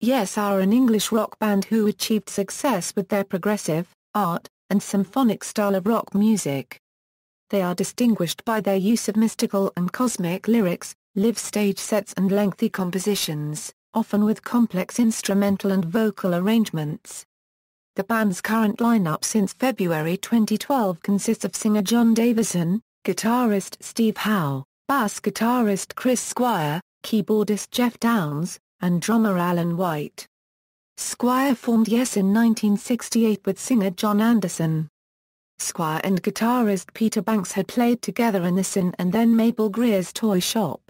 Yes are an English rock band who achieved success with their progressive, art, and symphonic style of rock music. They are distinguished by their use of mystical and cosmic lyrics, live stage sets and lengthy compositions, often with complex instrumental and vocal arrangements. The band's current lineup since February 2012 consists of singer Jon Davison, guitarist Steve Howe, bass guitarist Chris Squire, keyboardist Geoff Downes, and drummer Alan White. Squire formed Yes in 1968 with singer Jon Anderson. Squire and guitarist Peter Banks had played together in the Sin and then Mabel Greer's Toyshop.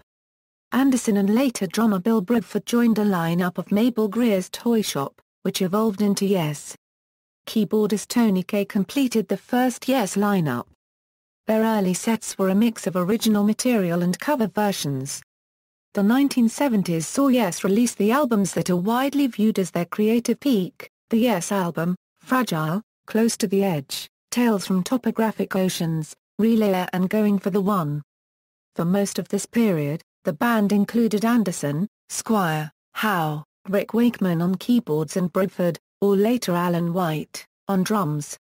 Anderson and later drummer Bill Bruford joined a lineup of Mabel Greer's Toyshop, which evolved into Yes. Keyboardist Tony Kaye completed the first Yes lineup. Their early sets were a mix of original material and cover versions. The 1970s saw Yes release the albums that are widely viewed as their creative peak, the Yes album, Fragile, Close to the Edge, Tales from Topographic Oceans, Relayer and Going for the One. For most of this period, the band included Anderson, Squire, Howe, Rick Wakeman on keyboards and Bruford, or later Alan White, on drums.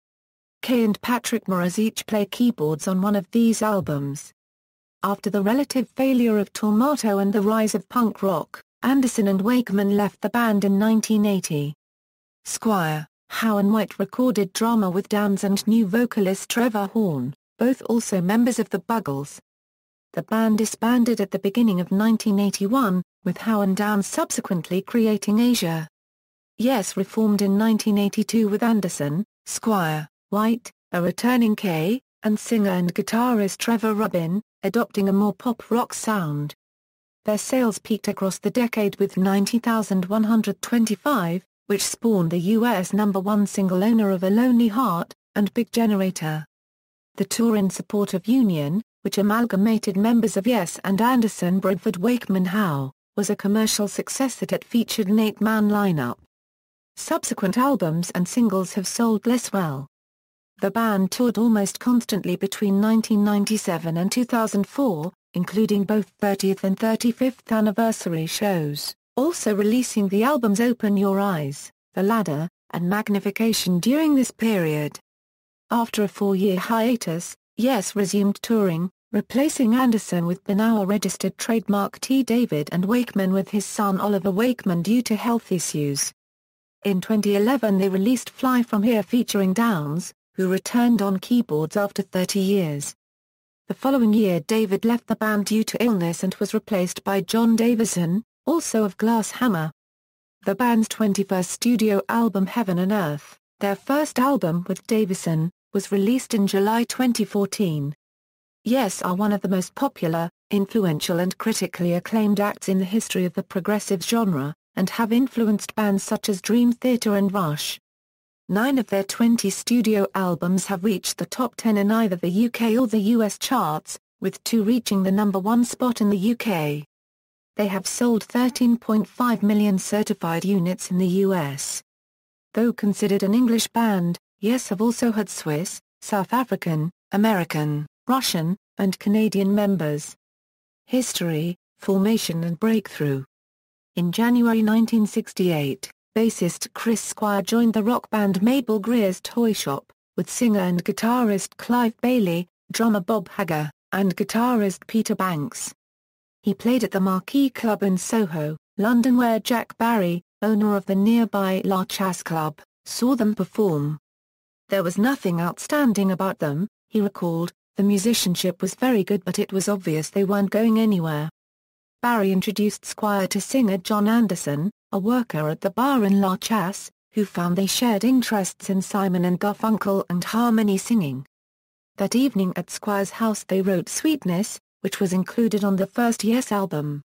Kaye and Patrick Moraz each play keyboards on one of these albums. After the relative failure of Tormato and the rise of punk rock, Anderson and Wakeman left the band in 1980. Squire, Howe and White recorded drama with Downes and new vocalist Trevor Horn, both also members of the Buggles. The band disbanded at the beginning of 1981, with Howe and Downes subsequently creating Asia. Yes reformed in 1982 with Anderson, Squire, White, a returning Kaye, and singer and guitarist Trevor Rubin, adopting a more pop-rock sound. Their sales peaked across the decade with 90,125, which spawned the US #1 single Owner of a Lonely Heart, and Big Generator. The tour in support of Union, which amalgamated members of Yes and Anderson Bruford Wakeman Howe, was a commercial success that it featured an 8-man lineup. Subsequent albums and singles have sold less well. The band toured almost constantly between 1997 and 2004, including both 30th and 35th anniversary shows, also releasing the albums Open Your Eyes, The Ladder, and Magnification during this period. After a 4-year hiatus, Yes resumed touring, replacing Anderson with Benower-registered trademark T. David and Wakeman with his son Oliver Wakeman due to health issues. In 2011 they released Fly From Here featuring Downes, who returned on keyboards after 30 years. The following year David left the band due to illness and was replaced by Jon Davison, also of Glass Hammer. The band's 21st studio album Heaven and Earth, their first album with Davison, was released in July 2014. Yes are one of the most popular, influential and critically acclaimed acts in the history of the progressive genre, and have influenced bands such as Dream Theater and Rush. 9 of their 20 studio albums have reached the top 10 in either the UK or the US charts, with 2 reaching the #1 spot in the UK. They have sold 13.5 million certified units in the US. Though considered an English band, Yes have also had Swiss, South African, American, Russian, and Canadian members. History, formation and breakthrough. In January 1968, bassist Chris Squire joined the rock band Mabel Greer's Toyshop, with singer and guitarist Clive Bailey, drummer Bob Hager, and guitarist Peter Banks. He played at the Marquee Club in Soho, London where Jack Barry, owner of the nearby La Chasse Club, saw them perform. There was nothing outstanding about them, he recalled, the musicianship was very good but it was obvious they weren't going anywhere. Barry introduced Squire to singer Jon Anderson, a worker at the bar in La Chasse, who found they shared interests in Simon and Garfunkel and harmony singing. That evening at Squire's house they wrote Sweetness, which was included on the first Yes album.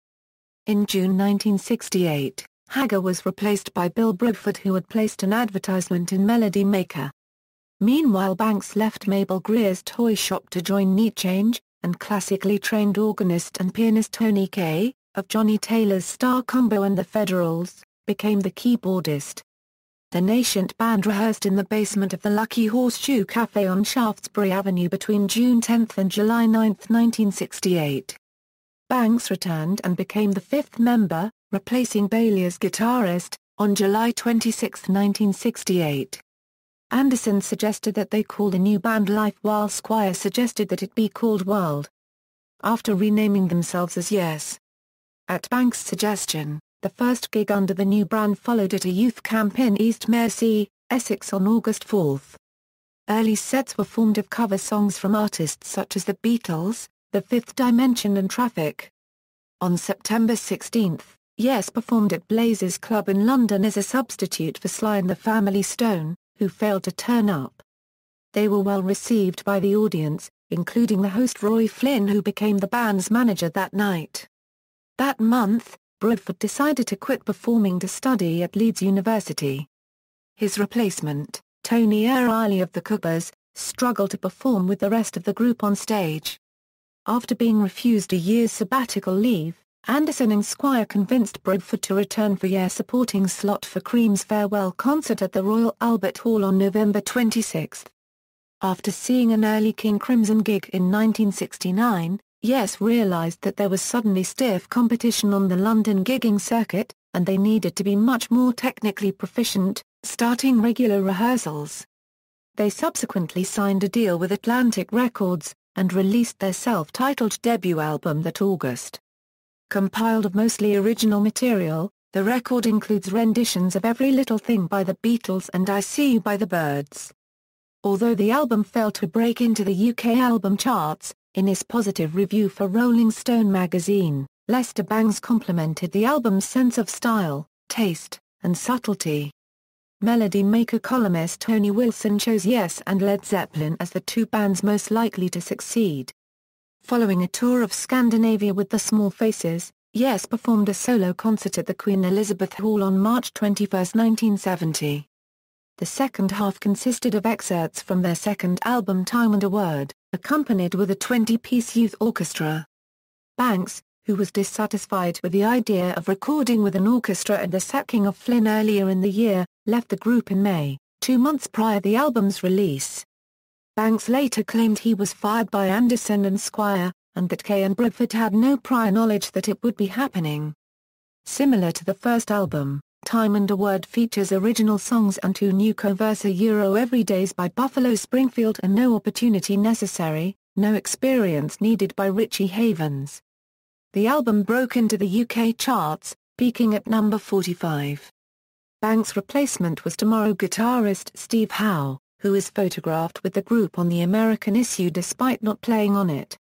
In June 1968, Hager was replaced by Bill Bruford who had placed an advertisement in Melody Maker. Meanwhile Banks left Mabel Greer's Toyshop to join Neat Change, and classically trained organist and pianist Tony Kaye, of Johnny Taylor's Star Combo and the Federals, became the keyboardist. The nascent band rehearsed in the basement of the Lucky Horseshoe Café on Shaftesbury Avenue between June 10 and July 9, 1968. Banks returned and became the 5th member, replacing Bailey as guitarist, On July 26, 1968. Anderson suggested that they call the new band Life while Squire suggested that it be called World. After renaming themselves as Yes. At Banks' suggestion, the first gig under the new brand followed at a youth camp in East Mersey, Essex on August 4. Early sets were formed of cover songs from artists such as the Beatles, The Fifth Dimension and Traffic. On September 16, Yes performed at Blazes Club in London as a substitute for Sly and the Family Stone, who failed to turn up. They were well received by the audience, including the host Roy Flynn, who became the band's manager that night. That month, Bruford decided to quit performing to study at Leeds University. His replacement, Tony Kaye of the Coopers, struggled to perform with the rest of the group on stage. After being refused a year's sabbatical leave, Anderson and Squire convinced Bruford to return for a supporting slot for Cream's farewell concert at the Royal Albert Hall on November 26. After seeing an early King Crimson gig in 1969, Yes realized that there was suddenly stiff competition on the London gigging circuit, and they needed to be much more technically proficient, starting regular rehearsals. They subsequently signed a deal with Atlantic Records, and released their self-titled debut album that August. Compiled of mostly original material, the record includes renditions of Every Little Thing by the Beatles and I See You by the Byrds. Although the album failed to break into the UK album charts, in his positive review for Rolling Stone magazine, Lester Bangs complimented the album's sense of style, taste, and subtlety. Melody Maker columnist Tony Wilson chose Yes and Led Zeppelin as the two bands most likely to succeed. Following a tour of Scandinavia with the Small Faces, Yes performed a solo concert at the Queen Elizabeth Hall on March 21, 1970. The second half consisted of excerpts from their second album Time and a Word, accompanied with a 20-piece youth orchestra. Banks, who was dissatisfied with the idea of recording with an orchestra and the sacking of Flynn earlier in the year, left the group in May, 2 months prior to the album's release. Banks later claimed he was fired by Anderson and Squire, and that Kaye and Bruford had no prior knowledge that it would be happening. Similar to the first album, Time and a Word features original songs and 2 new covers: Every Days by Buffalo Springfield and No Opportunity Necessary, No Experience Needed by Richie Havens. The album broke into the UK charts, peaking at number 45. Banks' replacement was Tomorrow guitarist Steve Howe, who is photographed with the group on the American issue despite not playing on it.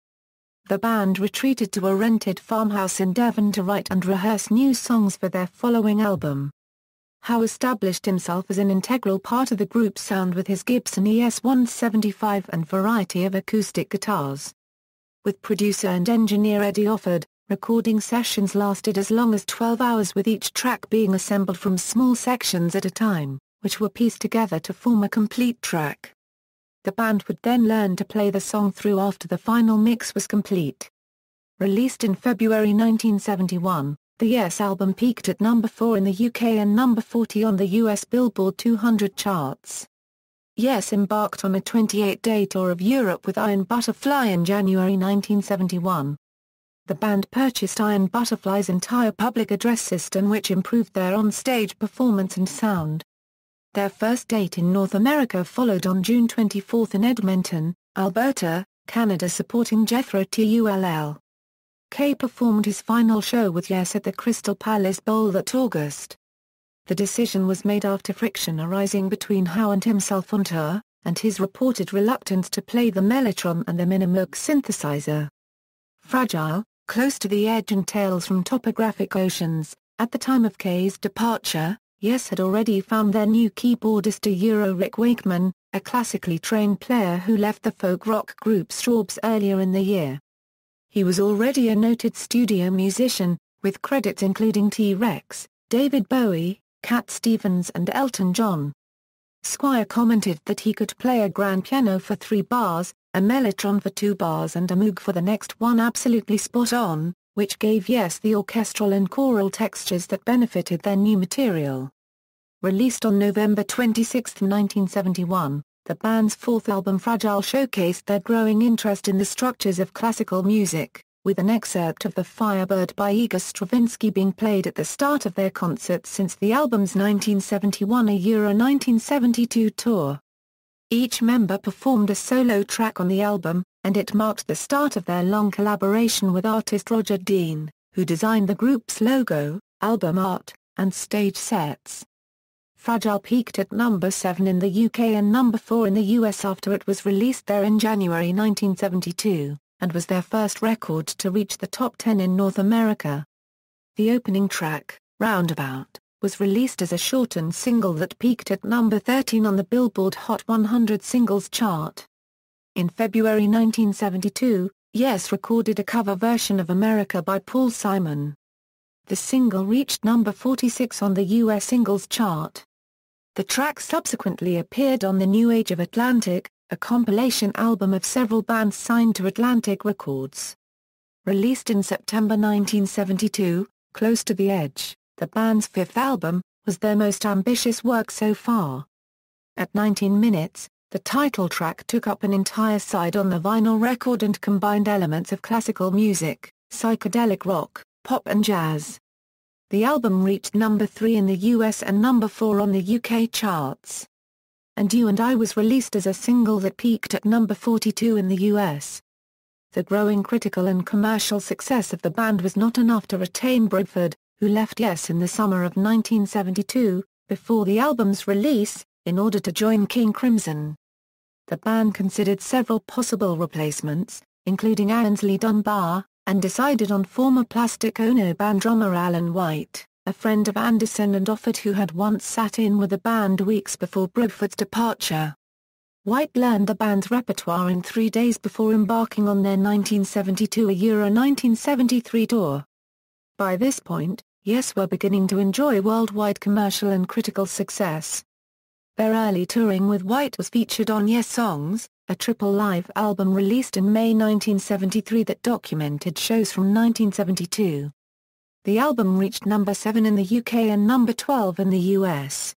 The band retreated to a rented farmhouse in Devon to write and rehearse new songs for their following album. Howe established himself as an integral part of the group's sound with his Gibson ES-175 and variety of acoustic guitars. With producer and engineer Eddie Offord, recording sessions lasted as long as 12 hours, with each track being assembled from small sections at a time, which were pieced together to form a complete track. The band would then learn to play the song through after the final mix was complete. Released in February 1971, the Yes album peaked at number 4 in the UK and number 40 on the US Billboard 200 charts. Yes embarked on a 28-day tour of Europe with Iron Butterfly in January 1971. The band purchased Iron Butterfly's entire public address system, which improved their on-stage performance and sound. Their first date in North America followed on June 24 in Edmonton, Alberta, Canada, supporting Jethro Tull. Kaye performed his final show with Yes at the Crystal Palace Bowl that August. The decision was made after friction arising between Howe and himself on tour, and his reported reluctance to play the Mellotron and the Minimoog synthesizer. Fragile, Close to the Edge and Tales from Topographic Oceans. At the time of Kaye's departure, Yes had already found their new keyboardist Rick Wakeman, a classically trained player who left the folk rock group Strawbs earlier in the year. He was already a noted studio musician, with credits including T-Rex, David Bowie, Cat Stevens and Elton John. Squire commented that he could play a grand piano for 3 bars, a mellotron for 2 bars and a Moog for the next one absolutely spot on, which gave Yes the orchestral and choral textures that benefited their new material. Released on November 26, 1971, the band's 4th album Fragile showcased their growing interest in the structures of classical music, with an excerpt of The Firebird by Igor Stravinsky being played at the start of their concerts since the album's 1971–1972 tour. Each member performed a solo track on the album, and it marked the start of their long collaboration with artist Roger Dean, who designed the group's logo, album art, and stage sets. Fragile peaked at number 7 in the UK and number 4 in the US after it was released there in January 1972, and was their first record to reach the top 10 in North America. The opening track, Roundabout, was released as a shortened single that peaked at number 13 on the Billboard Hot 100 Singles chart. In February 1972, Yes recorded a cover version of America by Paul Simon. The single reached number 46 on the US Singles chart. The track subsequently appeared on the New Age of Atlantic, a compilation album of several bands signed to Atlantic Records. Released in September 1972, Close to the Edge, the band's fifth album, was their most ambitious work so far. At 19 minutes, the title track took up an entire side on the vinyl record and combined elements of classical music, psychedelic rock, pop and jazz. The album reached number 3 in the US and number 4 on the UK charts. And You and I was released as a single that peaked at number 42 in the US. The growing critical and commercial success of the band was not enough to retain Bruford, who left Yes in the summer of 1972, before the album's release, in order to join King Crimson. The band considered several possible replacements, including Ainsley Dunbar, and decided on former Plastic Ono band drummer Alan White, a friend of Anderson and Offord who had once sat in with the band weeks before Bruford's departure. White learned the band's repertoire in 3 days before embarking on their 1972–1973 tour. By this point, Yes were beginning to enjoy worldwide commercial and critical success. Their early touring with White was featured on Yes Songs, a triple live album released in May 1973 that documented shows from 1972. The album reached number 7 in the UK and number 12 in the US.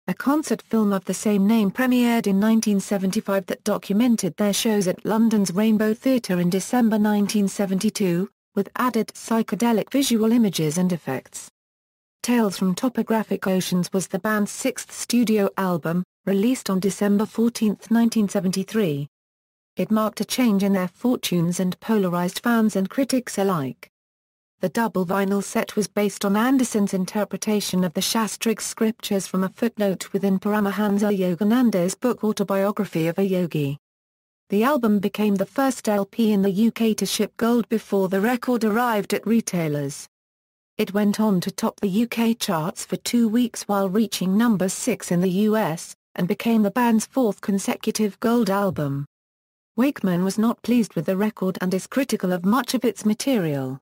A concert film of the same name premiered in 1975 that documented their shows at London's Rainbow Theatre in December 1972, with added psychedelic visual images and effects. Tales from Topographic Oceans was the band's sixth studio album, released on December 14, 1973. It marked a change in their fortunes and polarized fans and critics alike. The double vinyl set was based on Anderson's interpretation of the Shastric scriptures from a footnote within Paramahansa Yogananda's book Autobiography of a Yogi. The album became the first LP in the UK to ship gold before the record arrived at retailers. It went on to top the UK charts for 2 weeks while reaching number 6 in the US, and became the band's fourth consecutive gold album. Wakeman was not pleased with the record and is critical of much of its material.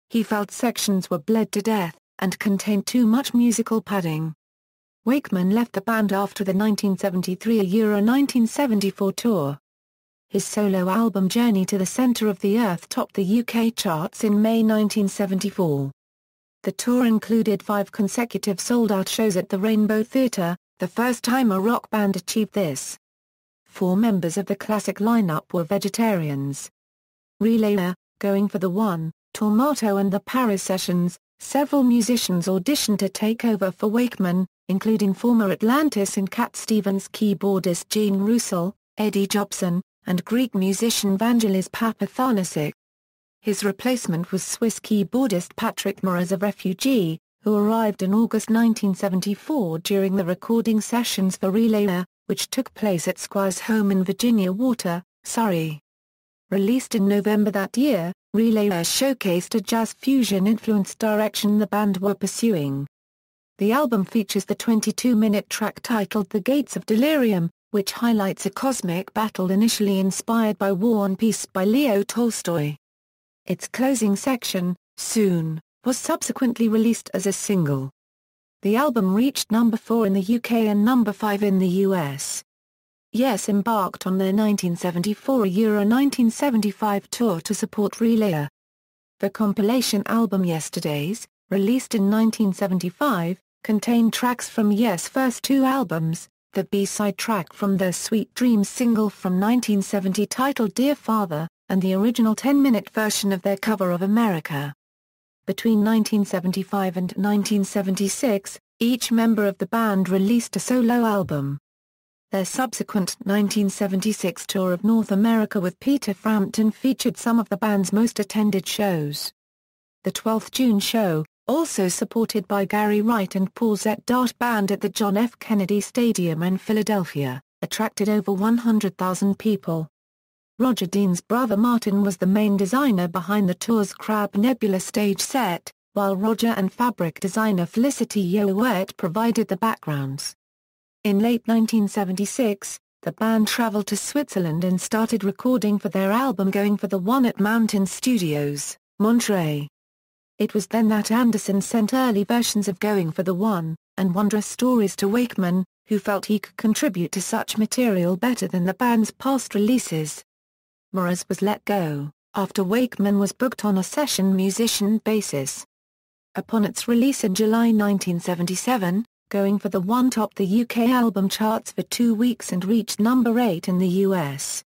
He felt sections were bled to death, and contained too much musical padding. Wakeman left the band after the 1973–1974 tour. His solo album Journey to the Centre of the Earth topped the UK charts in May 1974. The tour included 5 consecutive sold-out shows at the Rainbow Theatre, the first time a rock band achieved this. 4 members of the classic lineup were vegetarians. Relayer, Going for the One, Tormato and the Paris Sessions. Several musicians auditioned to take over for Wakeman, including former Atlantis and Cat Stevens keyboardist Gene Russell, Eddie Jobson, and Greek musician Vangelis Papathanasiou. His replacement was Swiss keyboardist Patrick Moraz, a refugee, who arrived in August 1974 during the recording sessions for Relayer, which took place at Squire's home in Virginia Water, Surrey. Released in November that year, Relayer showcased a jazz fusion-influenced direction the band were pursuing. The album features the 22-minute track titled The Gates of Delirium, which highlights a cosmic battle initially inspired by War and Peace by Leo Tolstoy. Its closing section, Soon, was subsequently released as a single. The album reached number 4 in the UK and number 5 in the US. Yes embarked on their 1974–1975 tour to support Relayer. The compilation album Yesterdays, released in 1975, contained tracks from Yes' first 2 albums, the B-side track from their Sweet Dreams single from 1970 titled Dear Father, and the original 10-minute version of their cover of America. Between 1975 and 1976, each member of the band released a solo album. Their subsequent 1976 tour of North America with Peter Frampton featured some of the band's most attended shows. The 12th June show, also supported by Gary Wright and Paul Zet Dart Band at the John F. Kennedy Stadium in Philadelphia, attracted over 100,000 people. Roger Dean's brother Martin was the main designer behind the tour's Crab Nebula stage set, while Roger and fabric designer Felicity Yoet provided the backgrounds. In late 1976, the band traveled to Switzerland and started recording for their album Going for the One at Mountain Studios, Monterey. It was then that Anderson sent early versions of Going for the One and Wondrous Stories to Wakeman, who felt he could contribute to such material better than the band's past releases. Mraz was let go, after Wakeman was booked on a session musician basis. Upon its release in July 1977, Going for the One topped the UK album charts for 2 weeks and reached number 8 in the US.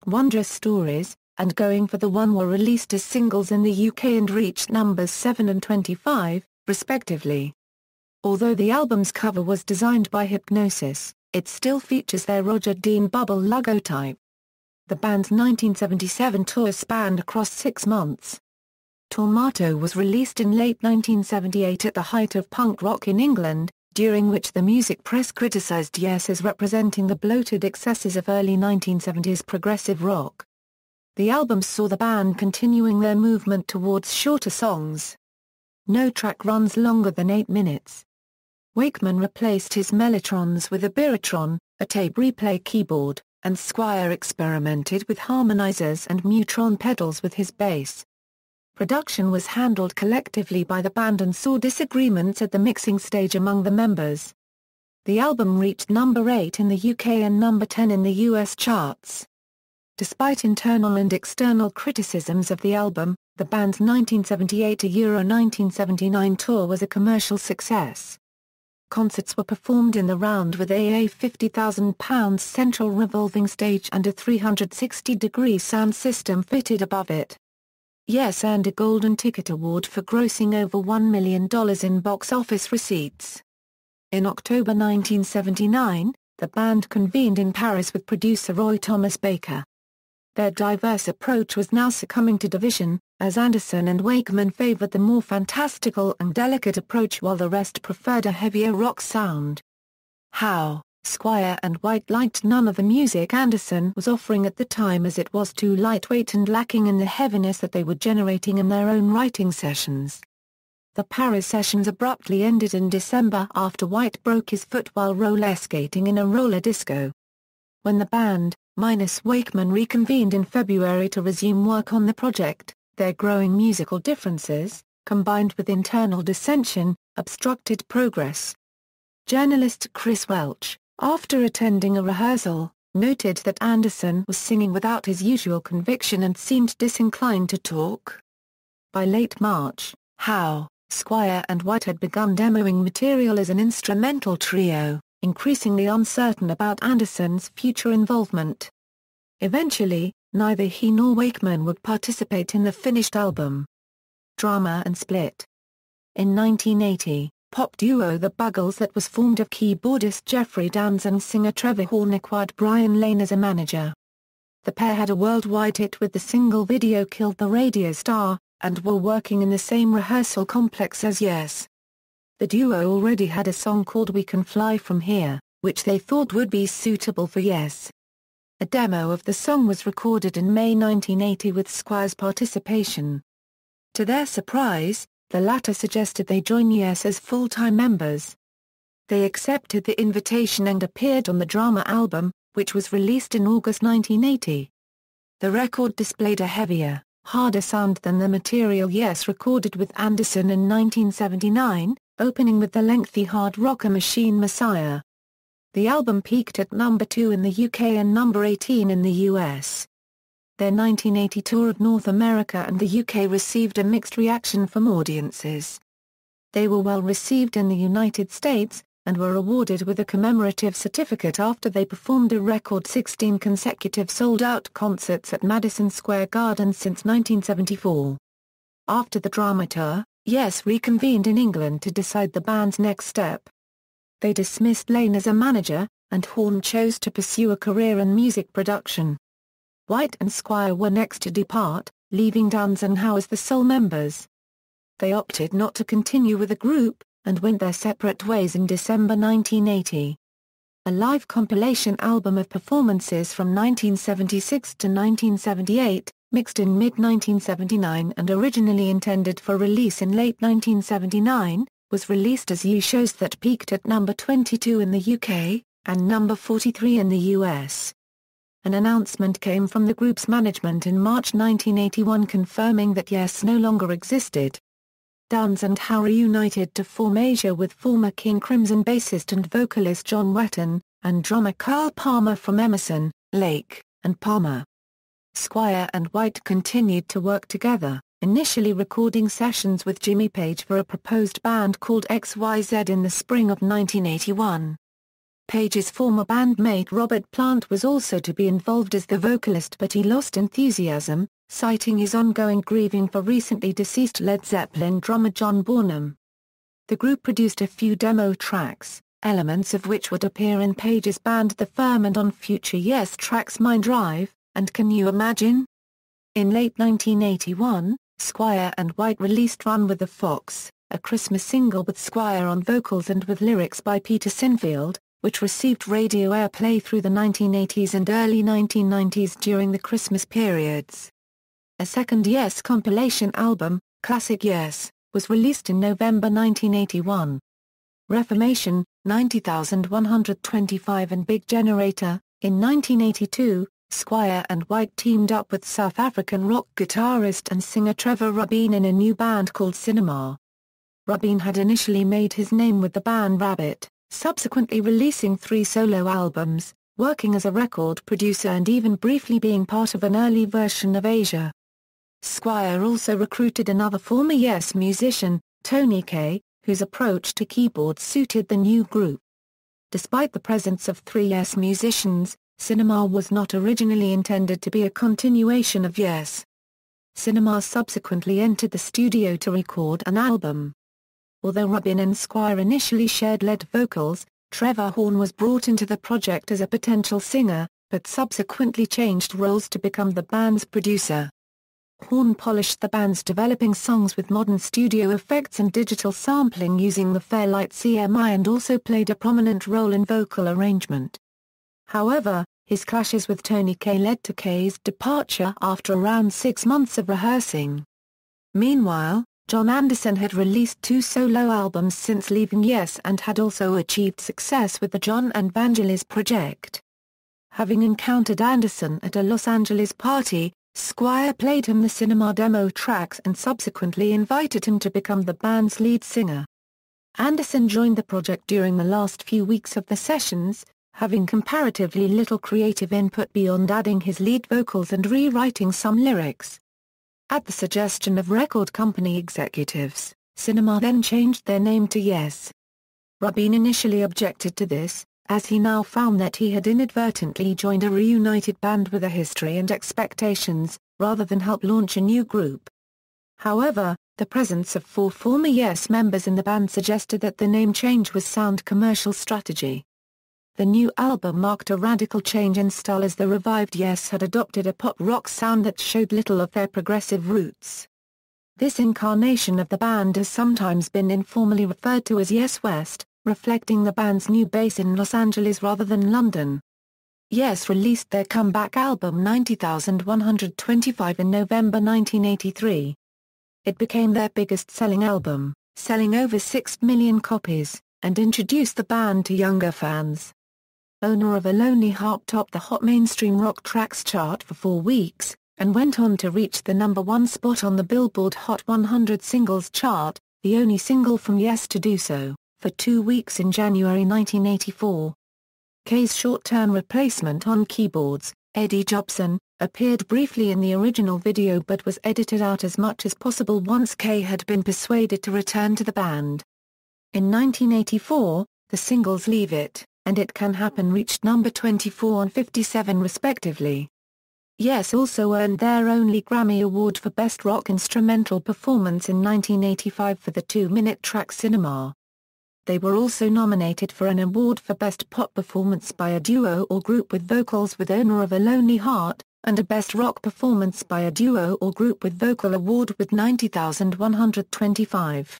Wondrous Stories and Going for the One were released as singles in the UK and reached numbers 7 and 25, respectively. Although the album's cover was designed by Hipgnosis, it still features their Roger Dean bubble logotype. The band's 1977 tour spanned across 6 months. Tormato was released in late 1978 at the height of punk rock in England, during which the music press criticised Yes as representing the bloated excesses of early 1970s progressive rock. The album saw the band continuing their movement towards shorter songs. No track runs longer than 8 minutes. Wakeman replaced his Mellotrons with a Biratron, a tape replay keyboard, and Squire experimented with harmonizers and Mutron pedals with his bass. Production was handled collectively by the band and saw disagreements at the mixing stage among the members. The album reached number 8 in the UK and number 10 in the US charts. Despite internal and external criticisms of the album, the band's 1978–1979 tour was a commercial success. Concerts were performed in the round with a £50,000 central revolving stage and a 360-degree sound system fitted above it. Yes earned a Golden Ticket Award for grossing over $1 million in box office receipts. In October 1979, the band convened in Paris with producer Roy Thomas Baker. Their diverse approach was now succumbing to division, as Anderson and Wakeman favored the more fantastical and delicate approach while the rest preferred a heavier rock sound. Howe, Squire and White liked none of the music Anderson was offering at the time as it was too lightweight and lacking in the heaviness that they were generating in their own writing sessions. The Paris sessions abruptly ended in December after White broke his foot while roller skating in a roller disco. When the band, minus Wakeman, reconvened in February to resume work on the project, their growing musical differences, combined with internal dissension, obstructed progress. Journalist Chris Welch, after attending a rehearsal, noted that Anderson was singing without his usual conviction and seemed disinclined to talk. By late March, Howe, Squire and White had begun demoing material as an instrumental trio, increasingly uncertain about Anderson's future involvement. Eventually, neither he nor Wakeman would participate in the finished album. Drama and split. In 1980, pop duo The Buggles that was formed of keyboardist Geoff Downes and singer Trevor Horn acquired Brian Lane as a manager. The pair had a worldwide hit with the single Video Killed the Radio Star, and were working in the same rehearsal complex as Yes. The duo already had a song called We Can Fly From Here, which they thought would be suitable for Yes. A demo of the song was recorded in May 1980 with Squire's participation. To their surprise, the latter suggested they join Yes as full-time members. They accepted the invitation and appeared on the Drama album, which was released in August 1980. The record displayed a heavier, harder sound than the material Yes recorded with Anderson in 1979, opening with the lengthy hard rocker Machine Messiah. The album peaked at number 2 in the UK and number 18 in the US. Their 1980 tour of North America and the UK received a mixed reaction from audiences. They were well received in the United States, and were awarded with a commemorative certificate after they performed a record 16 consecutive sold-out concerts at Madison Square Garden since 1974. After the drama tour, Yes reconvened in England to decide the band's next step. They dismissed Lane as a manager, and Horne chose to pursue a career in music production. White and Squire were next to depart, leaving Downes and Howe as the sole members. They opted not to continue with the group, and went their separate ways in December 1980. A live compilation album of performances from 1976 to 1978, mixed in mid-1979 and originally intended for release in late 1979, was released as U-Shows that peaked at number 22 in the UK, and number 43 in the US. An announcement came from the group's management in March 1981 confirming that Yes no longer existed. Downes and Howe reunited to form Asia with former King Crimson bassist and vocalist John Wetton, and drummer Carl Palmer from Emerson, Lake, and Palmer. Squire and White continued to work together, initially recording sessions with Jimmy Page for a proposed band called XYZ in the spring of 1981. Page's former bandmate Robert Plant was also to be involved as the vocalist, but he lost enthusiasm, citing his ongoing grieving for recently deceased Led Zeppelin drummer John Bonham. The group produced a few demo tracks, elements of which would appear in Page's band The Firm and on future Yes tracks Mind Drive, and Can You Imagine? In late 1981, Squire and White released Run with the Fox, a Christmas single with Squire on vocals and with lyrics by Peter Sinfield, which received radio airplay through the 1980s and early 1990s during the Christmas periods. A second Yes compilation album, Classic Yes, was released in November 1981. Reformation, 90,125 and Big Generator. In 1982, Squire and White teamed up with South African rock guitarist and singer Trevor Rabin in a new band called Cinema. Rabin had initially made his name with the band Rabbit, subsequently releasing 3 solo albums, working as a record producer and even briefly being part of an early version of Asia. Squire also recruited another former Yes musician, Tony Kaye, whose approach to keyboards suited the new group. Despite the presence of 3 Yes musicians, Cinema was not originally intended to be a continuation of Yes. Cinema subsequently entered the studio to record an album. Although Rabin and Squire initially shared lead vocals, Trevor Horne was brought into the project as a potential singer, but subsequently changed roles to become the band's producer. Horne polished the band's developing songs with modern studio effects and digital sampling using the Fairlight CMI and also played a prominent role in vocal arrangement. However, his clashes with Tony Kaye led to Kaye's departure after around 6 months of rehearsing. Meanwhile, Jon Anderson had released 2 solo albums since leaving Yes and had also achieved success with the John and Vangelis project. Having encountered Anderson at a Los Angeles party, Squire played him the Cinema demo tracks and subsequently invited him to become the band's lead singer. Anderson joined the project during the last few weeks of the sessions, having comparatively little creative input beyond adding his lead vocals and rewriting some lyrics. At the suggestion of record company executives, Cinema then changed their name to Yes. Rabin initially objected to this, as he now found that he had inadvertently joined a reunited band with a history and expectations, rather than help launch a new group. However, the presence of 4 former Yes members in the band suggested that the name change was sound commercial strategy. The new album marked a radical change in style as the revived Yes had adopted a pop-rock sound that showed little of their progressive roots. This incarnation of the band has sometimes been informally referred to as Yes West, reflecting the band's new base in Los Angeles rather than London. Yes released their comeback album 90,125 in November 1983. It became their biggest-selling album, selling over 6 million copies, and introduced the band to younger fans. Owner of a Lonely Heart topped the Hot Mainstream Rock Tracks chart for 4 weeks, and went on to reach the #1 spot on the Billboard Hot 100 Singles chart, the only single from Yes to do so, for 2 weeks in January 1984. Kaye's short-term replacement on keyboards, Eddie Jobson, appeared briefly in the original video but was edited out as much as possible once Kaye had been persuaded to return to the band. In 1984, The singles Leave It and It Can Happen reached number 24 and 57 respectively. Yes also earned their only Grammy Award for Best Rock Instrumental Performance in 1985 for the 2-minute track Cinema. They were also nominated for an award for Best Pop Performance by a Duo or Group with Vocals with Owner of a Lonely Heart, and a Best Rock Performance by a Duo or Group with Vocal award with 90,125.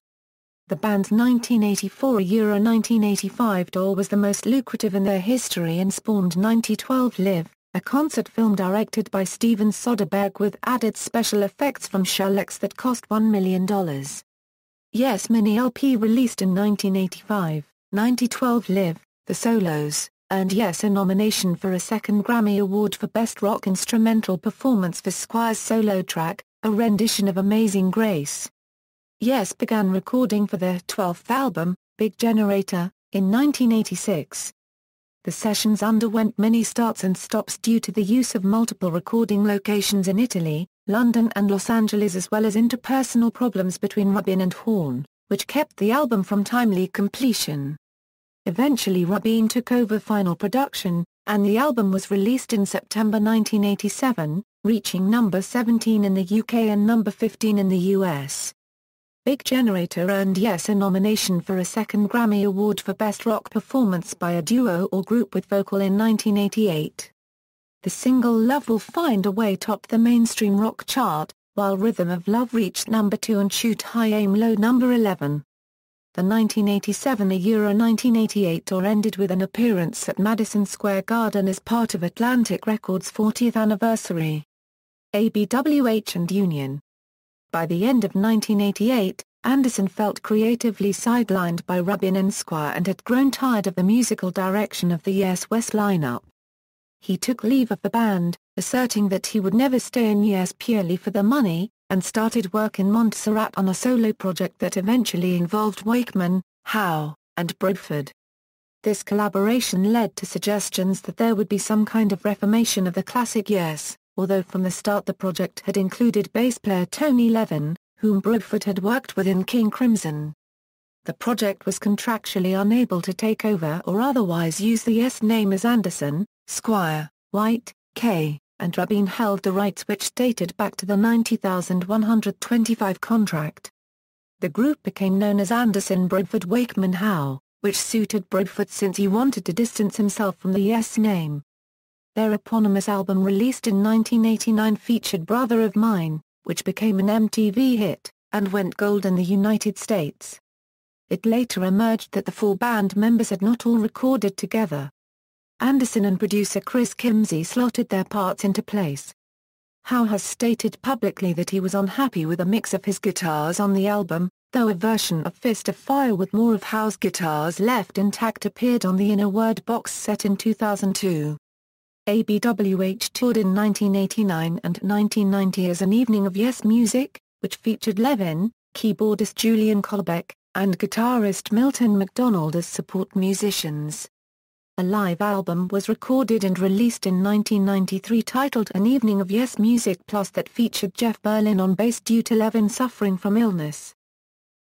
The band's 1984-1985 tour was the most lucrative in their history and spawned 1912 Live, a concert film directed by Steven Soderbergh with added special effects from Sherlock's that cost $1 million. Yes mini LP released in 1985, 1912 Live, The Solos, earned Yes a nomination for a second Grammy Award for Best Rock Instrumental Performance for Squire's solo track, a rendition of Amazing Grace. Yes began recording for their 12th album, Big Generator, in 1986. The sessions underwent many starts and stops due to the use of multiple recording locations in Italy, London and Los Angeles, as well as interpersonal problems between Rubin and Horn, which kept the album from timely completion. Eventually Rubin took over final production, and the album was released in September 1987, reaching number 17 in the UK and number 15 in the US. Big Generator earned Yes a nomination for a second Grammy Award for Best Rock Performance by a Duo or Group with Vocal in 1988. The single Love Will Find a Way topped the mainstream rock chart, while Rhythm of Love reached number 2 and Shoot High Aim Low number 11. The 1987-1988 tour ended with an appearance at Madison Square Garden as part of Atlantic Records' 40th anniversary. ABWH and Union. By the end of 1988, Anderson felt creatively sidelined by Rubin and Squire and had grown tired of the musical direction of the Yes West lineup. He took leave of the band, asserting that he would never stay in Yes purely for the money, and started work in Montserrat on a solo project that eventually involved Wakeman, Howe, and Bruford. This collaboration led to suggestions that there would be some kind of reformation of the classic Yes, although from the start the project had included bass player Tony Levin, whom Bruford had worked with in King Crimson. The project was contractually unable to take over or otherwise use the Yes name as Anderson, Squire, White, Kaye, and Rubin held the rights which dated back to the 90,125 contract. The group became known as Anderson Bruford Wakeman Howe, which suited Bruford since he wanted to distance himself from the Yes name. Their eponymous album released in 1989 featured Brother of Mine, which became an MTV hit, and went gold in the United States. It later emerged that the four band members had not all recorded together. Anderson and producer Chris Kimsey slotted their parts into place. Howe has stated publicly that he was unhappy with a mix of his guitars on the album, though a version of Fist of Fire with more of Howe's guitars left intact appeared on the Inner Word box set in 2002. ABWH toured in 1989 and 1990 as an evening of Yes music, which featured Levin, keyboardist Julian Kolbeck, and guitarist Milton McDonald as support musicians. A live album was recorded and released in 1993 titled An Evening of Yes Music Plus that featured Jeff Berlin on bass due to Levin suffering from illness.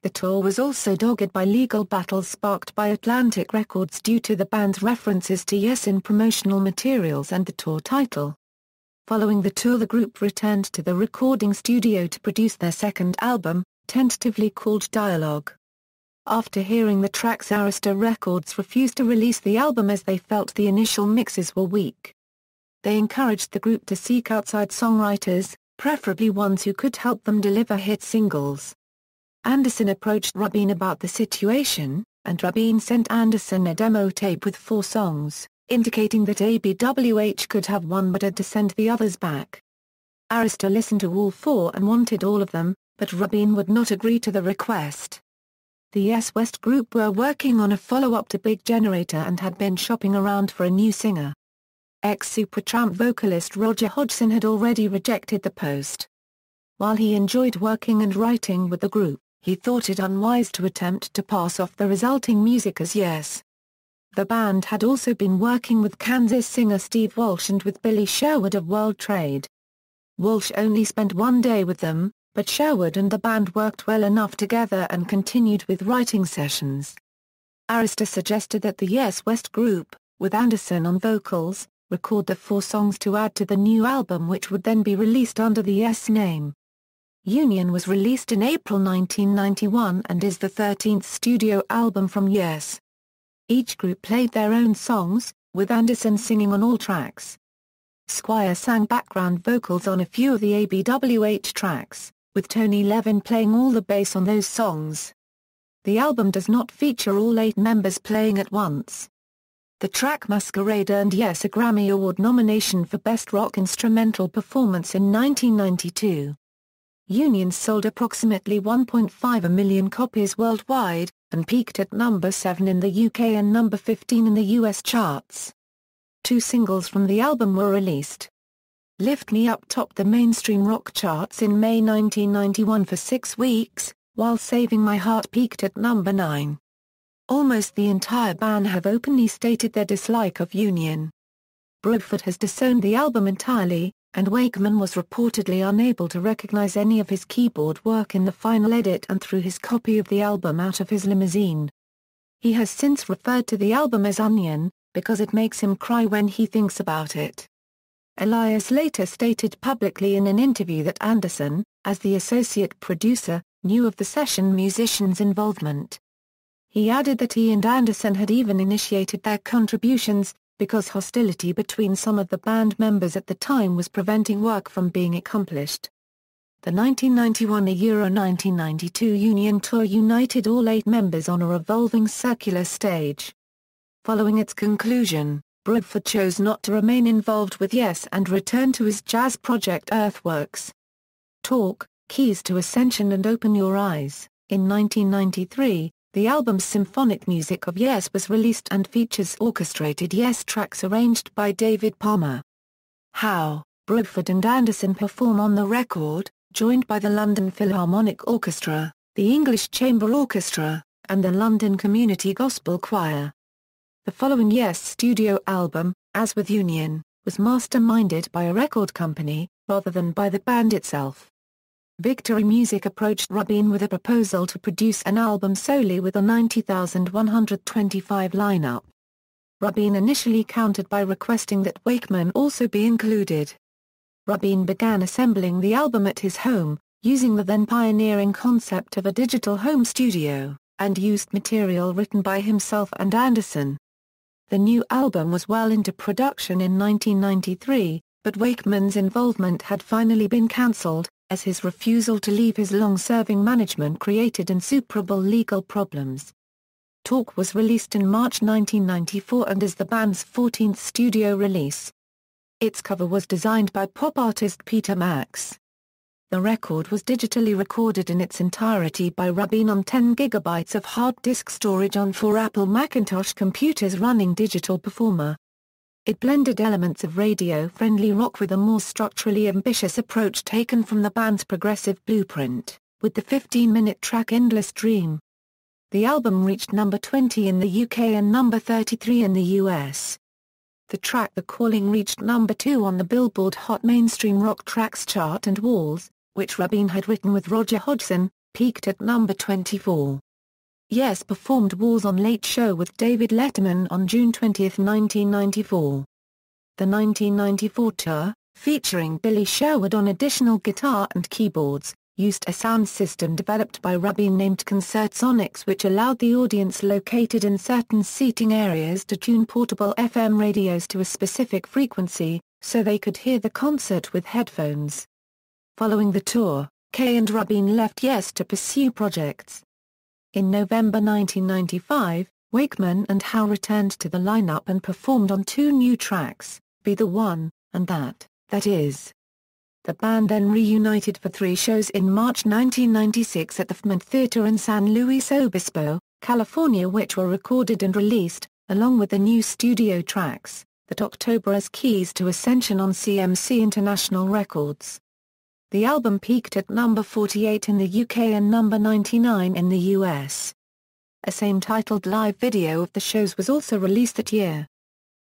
The tour was also dogged by legal battles sparked by Atlantic Records due to the band's references to Yes in promotional materials and the tour title. Following the tour, the group returned to the recording studio to produce their second album, tentatively called Dialogue. After hearing the tracks, Arista Records refused to release the album as they felt the initial mixes were weak. They encouraged the group to seek outside songwriters, preferably ones who could help them deliver hit singles. Anderson approached Rubin about the situation, and Rubin sent Anderson a demo tape with 4 songs, indicating that ABWH could have one but had to send the others back. Arista listened to all 4 and wanted all of them, but Rubin would not agree to the request. The Yes West group were working on a follow-up to Big Generator and had been shopping around for a new singer. Ex-Supertramp vocalist Roger Hodgson had already rejected the post. While he enjoyed working and writing with the group, he thought it unwise to attempt to pass off the resulting music as Yes. The band had also been working with Kansas singer Steve Walsh and with Billy Sherwood of World Trade. Walsh only spent one day with them, but Sherwood and the band worked well enough together and continued with writing sessions. Arista suggested that the Yes West group, with Anderson on vocals, record the 4 songs to add to the new album, which would then be released under the Yes name. Union was released in April 1991 and is the 13th studio album from Yes. Each group played their own songs, with Anderson singing on all tracks. Squire sang background vocals on a few of the ABWH tracks, with Tony Levin playing all the bass on those songs. The album does not feature all 8 members playing at once. The track Masquerade earned Yes a Grammy Award nomination for Best Rock Instrumental Performance in 1992. Union sold approximately 1.5 million copies worldwide, and peaked at number 7 in the UK and number 15 in the US charts. 2 singles from the album were released. Lift Me Up topped the mainstream rock charts in May 1991 for 6 weeks, while Saving My Heart peaked at number 9. Almost the entire band have openly stated their dislike of Union. Bruford has disowned the album entirely, and Wakeman was reportedly unable to recognize any of his keyboard work in the final edit and threw his copy of the album out of his limousine. He has since referred to the album as Onion, because it makes him cry when he thinks about it. Elias later stated publicly in an interview that Anderson, as the associate producer, knew of the session musicians' involvement. He added that he and Anderson had even initiated their contributions, because hostility between some of the band members at the time was preventing work from being accomplished. The 1991–1992 Union tour united all 8 members on a revolving circular stage. Following its conclusion, Bruford chose not to remain involved with Yes and returned to his jazz project Earthworks. Talk, Keys to Ascension and Open Your Eyes. In 1993, the album's symphonic music of Yes was released and features orchestrated Yes tracks arranged by David Palmer. Howe, Bruford and Anderson perform on the record, joined by the London Philharmonic Orchestra, the English Chamber Orchestra, and the London Community Gospel Choir. The following Yes studio album, as with Union, was masterminded by a record company, rather than by the band itself. Victory Music approached Rubin with a proposal to produce an album solely with a 90,125 lineup. Rubin initially countered by requesting that Wakeman also be included. Rubin began assembling the album at his home, using the then pioneering concept of a digital home studio, and used material written by himself and Anderson. The new album was well into production in 1993, but Wakeman's involvement had finally been cancelled, as his refusal to leave his long-serving management created insuperable legal problems. Talk was released in March 1994 and is the band's 14th studio release. Its cover was designed by pop artist Peter Max. The record was digitally recorded in its entirety by Rubin on 10 GB of hard disk storage on 4 Apple Macintosh computers running Digital Performer. It blended elements of radio-friendly rock with a more structurally ambitious approach taken from the band's progressive blueprint, with the 15-minute track Endless Dream. The album reached number 20 in the UK and number 33 in the US. The track The Calling reached number 2 on the Billboard Hot Mainstream Rock Tracks chart, and Walls, which Rubin had written with Roger Hodgson, peaked at number 24. Yes performed Walls on Late Show with David Letterman on June 20, 1994. The 1994 tour, featuring Billy Sherwood on additional guitar and keyboards, used a sound system developed by Rubin named Concertsonics, which allowed the audience located in certain seating areas to tune portable FM radios to a specific frequency, so they could hear the concert with headphones. Following the tour, Kaye and Rubin left Yes to pursue projects. In November 1995, Wakeman and Howe returned to the lineup and performed on 2 new tracks, Be the One, and That Is. The band then reunited for 3 shows in March 1996 at the Fremont Theatre in San Luis Obispo, California, which were recorded and released, along with the new studio tracks, that October as Keys to Ascension on CMC International Records. The album peaked at number 48 in the UK and number 99 in the US. A same-titled live video of the shows was also released that year.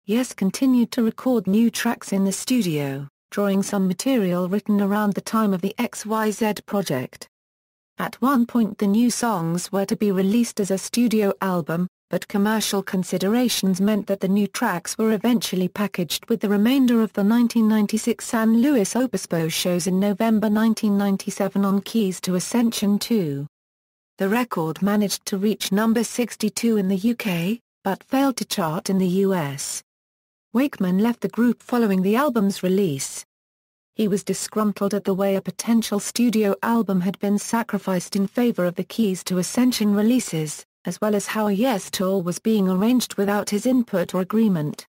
Yes continued to record new tracks in the studio, drawing some material written around the time of the XYZ project. At one point the new songs were to be released as a studio album, but commercial considerations meant that the new tracks were eventually packaged with the remainder of the 1996 San Luis Obispo shows in November 1997 on Keys to Ascension 2. The record managed to reach number 62 in the UK, but failed to chart in the US. Wakeman left the group following the album's release. He was disgruntled at the way a potential studio album had been sacrificed in favor of the Keys to Ascension releases, as well as how a Yes tour was being arranged without his input or agreement.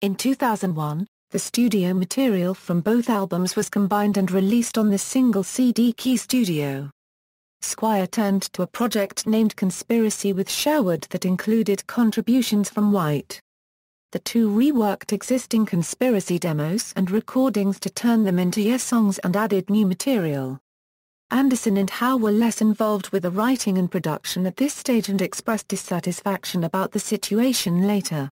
In 2001, the studio material from both albums was combined and released on the single CD Key Studio. Squire turned to a project named Conspiracy with Sherwood that included contributions from White. The two reworked existing Conspiracy demos and recordings to turn them into Yes songs and added new material. Anderson and Howe were less involved with the writing and production at this stage and expressed dissatisfaction about the situation later.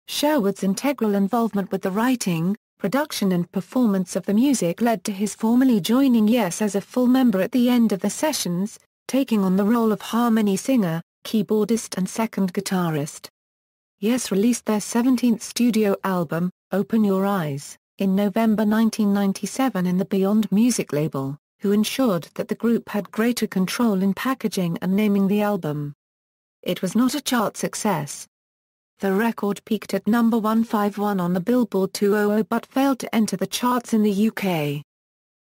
Sherwood's integral involvement with the writing, production and performance of the music led to his formally joining Yes as a full member at the end of the sessions, taking on the role of harmony singer, keyboardist and second guitarist. Yes released their 17th studio album, Open Your Eyes, in November 1997 in the Beyond Music label, who ensured that the group had greater control in packaging and naming the album. It was not a chart success. The record peaked at number 151 on the Billboard 200 but failed to enter the charts in the UK.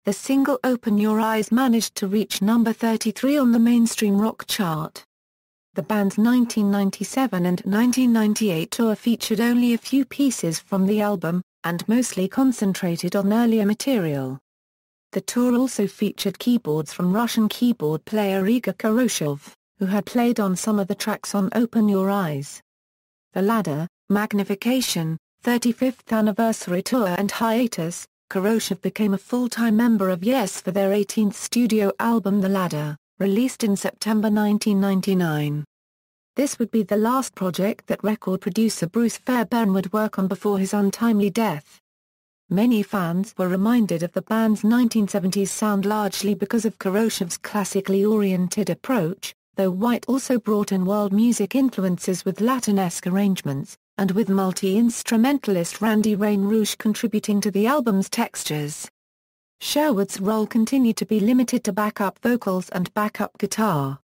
The single Open Your Eyes managed to reach number 33 on the mainstream rock chart. The band's 1997 and 1998 tour featured only a few pieces from the album, and mostly concentrated on earlier material. The tour also featured keyboards from Russian keyboard player Igor Khrushchev, who had played on some of the tracks on Open Your Eyes. The Ladder, Magnification, 35th Anniversary Tour and Hiatus, Khrushchev became a full-time member of Yes for their 18th studio album The Ladder, released in September 1999. This would be the last project that record producer Bruce Fairbairn would work on before his untimely death. Many fans were reminded of the band's 1970s sound largely because of Khrushchev's classically oriented approach, though White also brought in world music influences with Latin-esque arrangements, and with multi-instrumentalist Randy Rain Rouge contributing to the album's textures. Sherwood's role continued to be limited to backup vocals and backup guitar.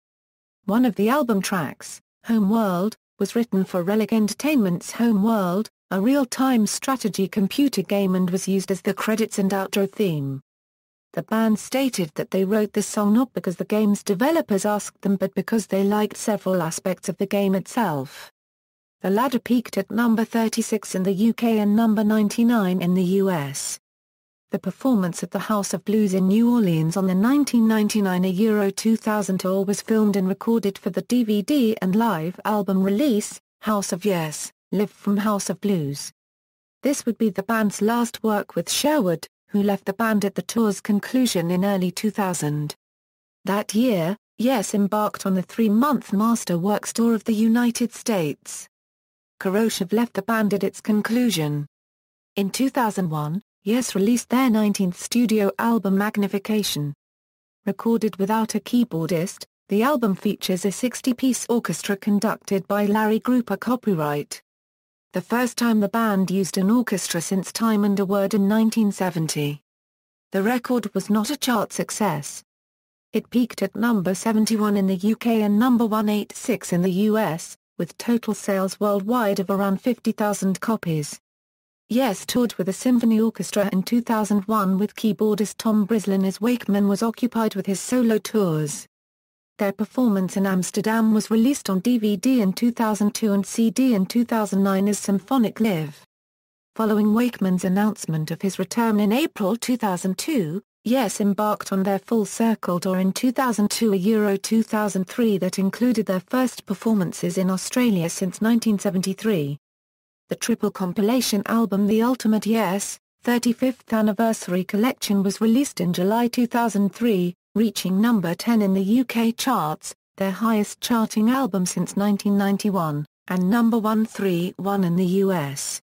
One of the album tracks, Homeworld, was written for Relic Entertainment's Homeworld, a real-time strategy computer game, and was used as the credits and outro theme. The band stated that they wrote the song not because the game's developers asked them but because they liked several aspects of the game itself. The Ladder peaked at number 36 in the UK and number 99 in the US. The performance at the House of Blues in New Orleans on the 1999 Euro 2000 tour was filmed and recorded for the DVD and live album release, House of Yes, Live from House of Blues. This would be the band's last work with Sherwood, who left the band at the tour's conclusion in early 2000. That year, Yes embarked on the 3-month Master Works tour of the United States. Khrushchev left the band at its conclusion. In 2001, Yes released their 19th studio album Magnification. Recorded without a keyboardist, the album features a 60-piece orchestra conducted by Larry Grouper copyright. The first time the band used an orchestra since Time and a Word in 1970. The record was not a chart success. It peaked at number 71 in the UK and number 186 in the US, with total sales worldwide of around 50,000 copies. Yes toured with a symphony orchestra in 2001 with keyboardist Tom Brislin as Wakeman was occupied with his solo tours. Their performance in Amsterdam was released on DVD in 2002 and CD in 2009 as Symphonic Live. Following Wakeman's announcement of his return in April 2002, Yes embarked on their Full Circle tour in 2002 Euro 2003 that included their first performances in Australia since 1973. The triple compilation album The Ultimate Yes, 35th Anniversary Collection was released in July 2003, reaching number 10 in the UK charts, their highest charting album since 1991, and number 131 in the US.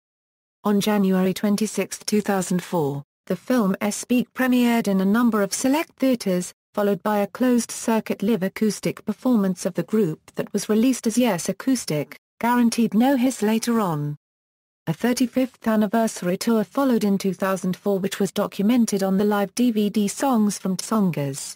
On January 26, 2004, the film Speak premiered in a number of select theatres, followed by a closed-circuit live acoustic performance of the group that was released as Yes Acoustic, Guaranteed No Hiss later on. A 35th anniversary tour followed in 2004 which was documented on the live DVD Songs from Tsongas.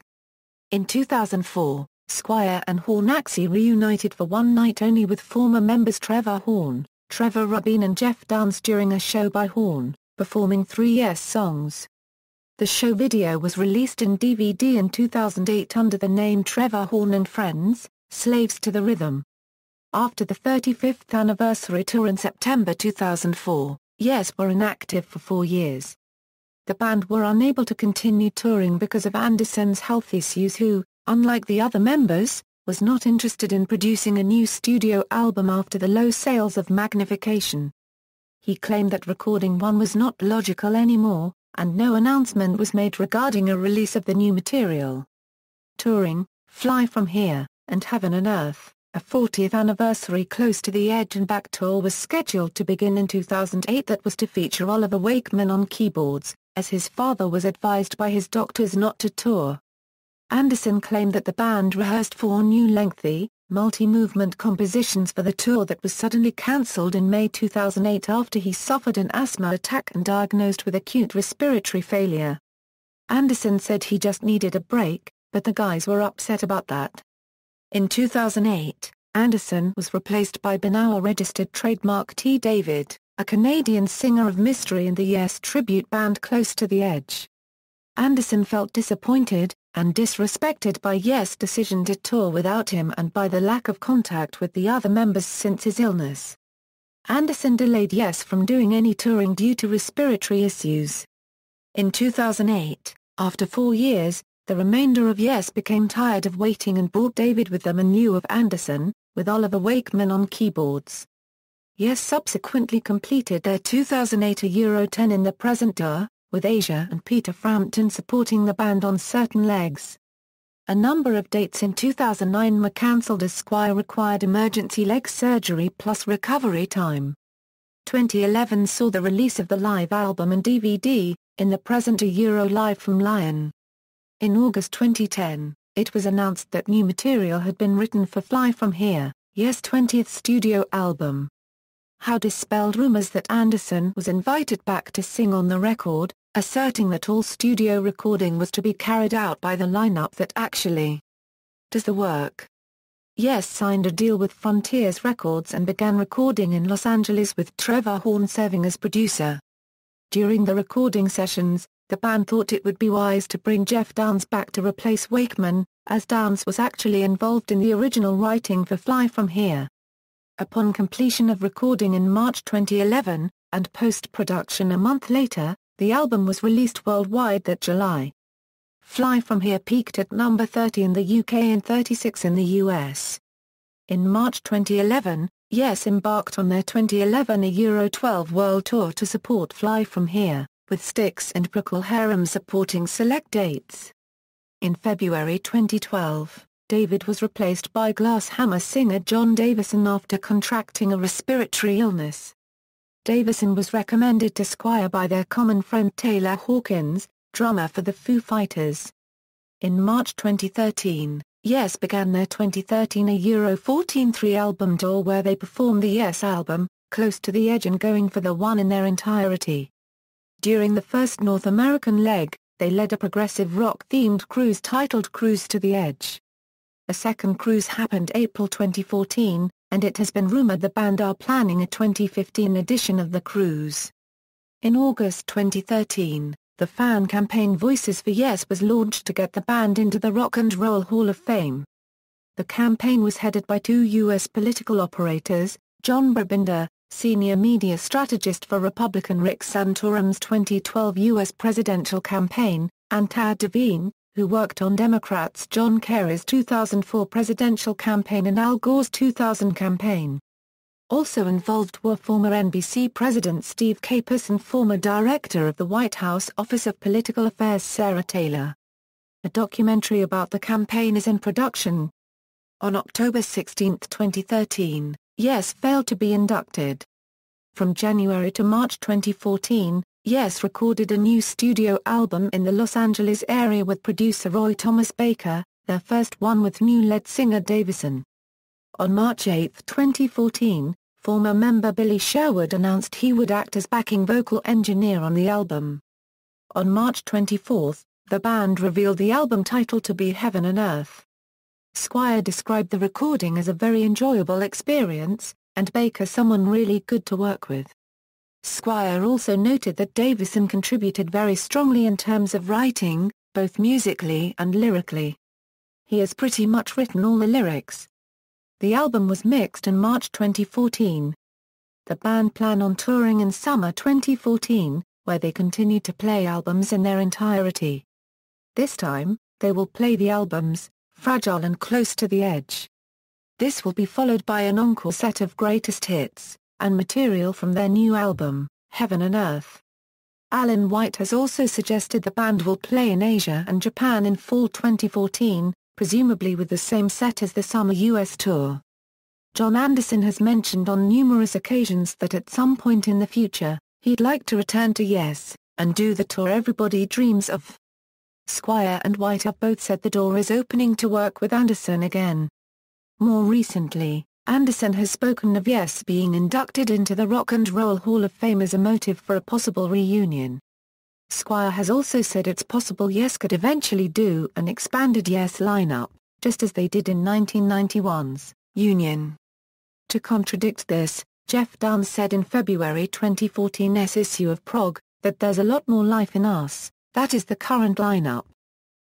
In 2004, Squire and Horn actually reunited for one night only with former members Trevor Horn, Trevor Rabin and Geoff Downes during a show by Horn, performing 3 Yes songs. The show video was released in DVD in 2008 under the name Trevor Horn and Friends, Slaves to the Rhythm. After the 35th anniversary tour in September 2004, Yes were inactive for 4 years. The band were unable to continue touring because of Anderson's health issues who, unlike the other members, was not interested in producing a new studio album after the low sales of Magnification. He claimed that recording one was not logical anymore, and no announcement was made regarding a release of the new material. Touring, Fly From Here, and Heaven and Earth, a 40th anniversary Close to the Edge and Back tour was scheduled to begin in 2008 that was to feature Oliver Wakeman on keyboards, as his father was advised by his doctors not to tour. Anderson claimed that the band rehearsed 4 new lengthy, multi-movement compositions for the tour that was suddenly cancelled in May 2008 after he suffered an asthma attack and diagnosed with acute respiratory failure. Anderson said he just needed a break, but the guys were upset about that. In 2008, Anderson was replaced by Benoit-registered trademark T. David, a Canadian singer of Mystery and the Yes tribute band Close to the Edge. Anderson felt disappointed and disrespected by Yes' decision to tour without him and by the lack of contact with the other members since his illness. Anderson delayed Yes from doing any touring due to respiratory issues. In 2008, after 4 years, the remainder of Yes became tired of waiting and brought David with them in lieu of Anderson, with Oliver Wakeman on keyboards. Yes subsequently completed their 2008 Euro 10 in the present tour, with Asia and Peter Frampton supporting the band on certain legs. A number of dates in 2009 were cancelled as Squire required emergency leg surgery plus recovery time. 2011 saw the release of the live album and DVD, In the Present a Euro Live from Lyon. In August 2010, it was announced that new material had been written for Fly From Here, Yes' 20th studio album. Howe dispelled rumors that Anderson was invited back to sing on the record, asserting that all studio recording was to be carried out by the lineup that actually does the work. Yes signed a deal with Frontiers Records and began recording in Los Angeles with Trevor Horn serving as producer. During the recording sessions, the band thought it would be wise to bring Geoff Downes back to replace Wakeman, as Downes was actually involved in the original writing for Fly From Here. Upon completion of recording in March 2011, and post-production a month later, the album was released worldwide that July. Fly From Here peaked at number 30 in the UK and 36 in the US. In March 2011, Yes embarked on their 2011 Euro 12 World Tour to support Fly From Here, with Styx and Procol Harum supporting select dates. In February 2012, David was replaced by Glass Hammer singer Jon Davison after contracting a respiratory illness. Davison was recommended to Squire by their common friend Taylor Hawkins, drummer for the Foo Fighters. In March 2013, Yes began their 2013 Euro 14 3-album tour where they performed the Yes album, Close to the Edge and Going for the One in their entirety. During the first North American leg, they led a progressive rock-themed cruise titled Cruise to the Edge. A second cruise happened April 2014, and it has been rumored the band are planning a 2015 edition of the cruise. In August 2013, the fan campaign Voices for Yes was launched to get the band into the Rock and Roll Hall of Fame. The campaign was headed by 2 U.S. political operators, John Brabinder, senior media strategist for Republican Rick Santorum's 2012 U.S. presidential campaign, and Tad Devine, who worked on Democrats John Kerry's 2004 presidential campaign and Al Gore's 2000 campaign. Also involved were former NBC President Steve Capus and former Director of the White House Office of Political Affairs Sarah Taylor. A documentary about the campaign is in production. On October 16, 2013, Yes failed to be inducted. From January to March 2014, Yes recorded a new studio album in the Los Angeles area with producer Roy Thomas Baker, their first one with new lead singer Davison. On March 8, 2014, former member Billy Sherwood announced he would act as backing vocal engineer on the album. On March 24, the band revealed the album title to be Heaven and Earth. Squire described the recording as a very enjoyable experience, and Baker someone really good to work with. Squire also noted that Davison contributed very strongly in terms of writing, both musically and lyrically. He has pretty much written all the lyrics. The album was mixed in March 2014. The band plan on touring in summer 2014, where they continue to play albums in their entirety. This time, they will play the albums, Fragile and Close to the Edge. This will be followed by an encore set of greatest hits and material from their new album, Heaven and Earth. Alan White has also suggested the band will play in Asia and Japan in fall 2014, presumably with the same set as the summer US tour. Jon Anderson has mentioned on numerous occasions that at some point in the future, he'd like to return to Yes, and do the tour everybody dreams of. Squire and White have both said the door is opening to work with Anderson again. More recently, Anderson has spoken of Yes being inducted into the Rock and Roll Hall of Fame as a motive for a possible reunion. Squire has also said it's possible Yes could eventually do an expanded Yes lineup, just as they did in 1991's Union. To contradict this, Geoff Downes said in February 2014's issue of Prog, that there's a lot more life in us, that is the current lineup.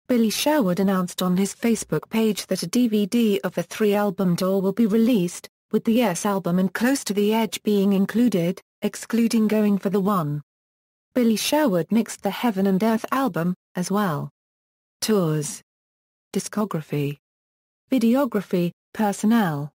Billy Sherwood announced on his Facebook page that a DVD of the 3-album tour will be released, with the Yes album and Close to the Edge being included, excluding Going for the One. Billy Sherwood mixed the Heaven and Earth album, as well. Tours. Discography. Videography, personnel.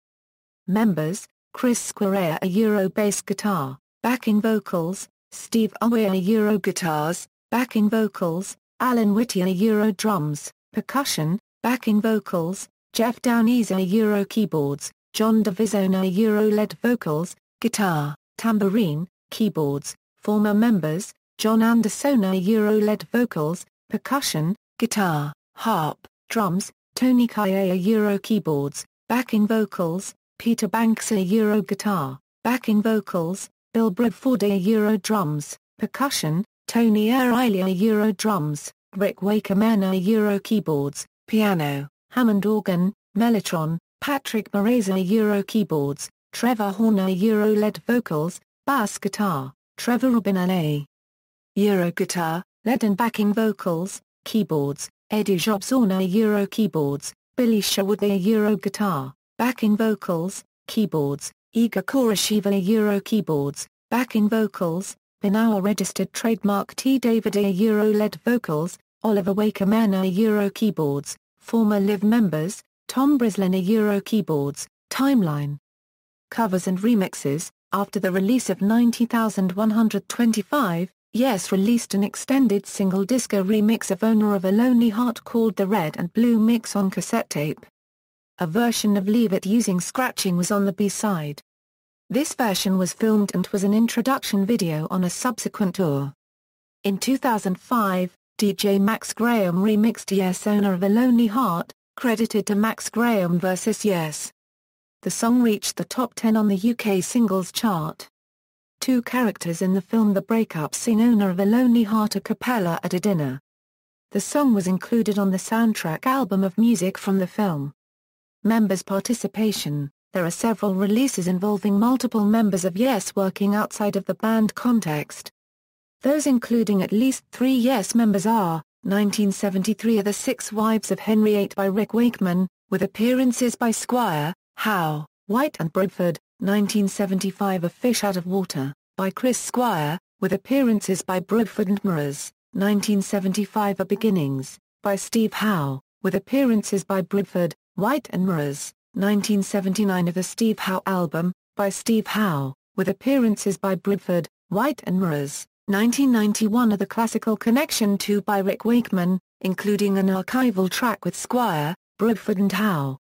Members, Chris Squire Euro bass guitar, backing vocals, Steve Howe Euro guitars, backing vocals, Alan Whittier Euro drums, percussion, backing vocals, Geoff Downes Euro keyboards, Jon Davison Euro lead vocals, guitar, tambourine, keyboards, former members, Jon Anderson Euro lead vocals, percussion, guitar, harp, drums, Tony Kaye Euro keyboards, backing vocals, Peter Banks Euro guitar, backing vocals, Bill Bruford Euro drums, percussion, Tony Early Euro drums, Rick Wakeman Euro keyboards, piano, Hammond organ, mellotron, Patrick Moraes Euro keyboards, Trevor Horner Euro lead vocals, bass guitar, Trevor Robin Euro guitar, lead and backing vocals, keyboards, Eddie Jobson Euro keyboards, Billy Sherwood Euro guitar, backing vocals, keyboards, Igor Koroshiva Euro keyboards, backing vocals, Benower registered trademark T. David Euro lead vocals, Oliver Wakeman Euro keyboards, former Live members, Tom Brislin Euro keyboards, Timeline. Covers and remixes. After the release of 90,125, Yes released an extended single disco remix of Owner of a Lonely Heart called the Red and Blue Mix on cassette tape. A version of Leave It using scratching was on the B-side. This version was filmed and was an introduction video on a subsequent tour. In 2005, DJ Max Graham remixed Yes Owner of a Lonely Heart, credited to Max Graham vs. Yes. The song reached the top 10 on the UK singles chart. Two characters in the film The Breakup sing Owner of a Lonely Heart a cappella at a dinner. The song was included on the soundtrack album of music from the film. Members' participation. There are several releases involving multiple members of Yes working outside of the band context. Those including at least 3 Yes members are, 1973 are The Six Wives of Henry VIII by Rick Wakeman, with appearances by Squire, Howe, White and Bruford, 1975 A Fish Out of Water, by Chris Squire, with appearances by Bruford and Moraes, 1975 A Beginnings, by Steve Howe, with appearances by Bruford, White and Moraes. 1979 of the Steve Howe album, by Steve Howe, with appearances by Bruford, White and Moraes. 1991 of the Classical Connection 2 by Rick Wakeman, including an archival track with Squire, Bruford and Howe.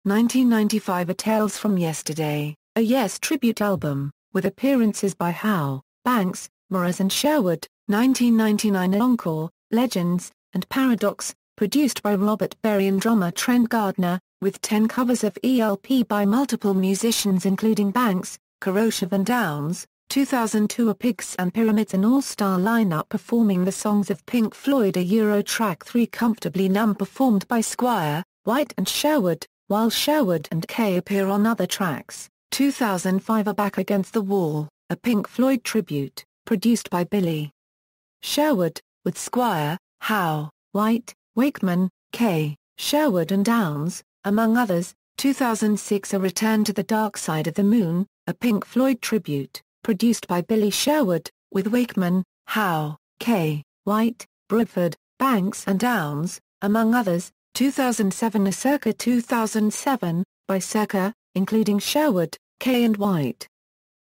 1995 A Tales from Yesterday, a Yes tribute album, with appearances by Howe, Banks, Mraz and Sherwood, 1999. Encore, Legends, and Paradox, produced by Robert Berry and drummer Trent Gardner, with 10 covers of ELP by multiple musicians including Banks, Kerouac and Downes. 2002. A Pigs and Pyramids, an all-star lineup performing the songs of Pink Floyd. Track 3 Comfortably Numb, performed by Squire, White and Sherwood, while Sherwood and Kaye appear on other tracks. 2005. A Back Against the Wall, a Pink Floyd tribute, produced by Billy Sherwood, with Squire, Howe, White, Wakeman, Kaye, Sherwood and Downes, among others. 2006. A Return to the Dark Side of the Moon, a Pink Floyd tribute, produced by Billy Sherwood, with Wakeman, Howe, Kaye, White, Bruford, Banks and Downes, among others. 2007. A Circa 2007, by Circa, including Sherwood, Kaye and White.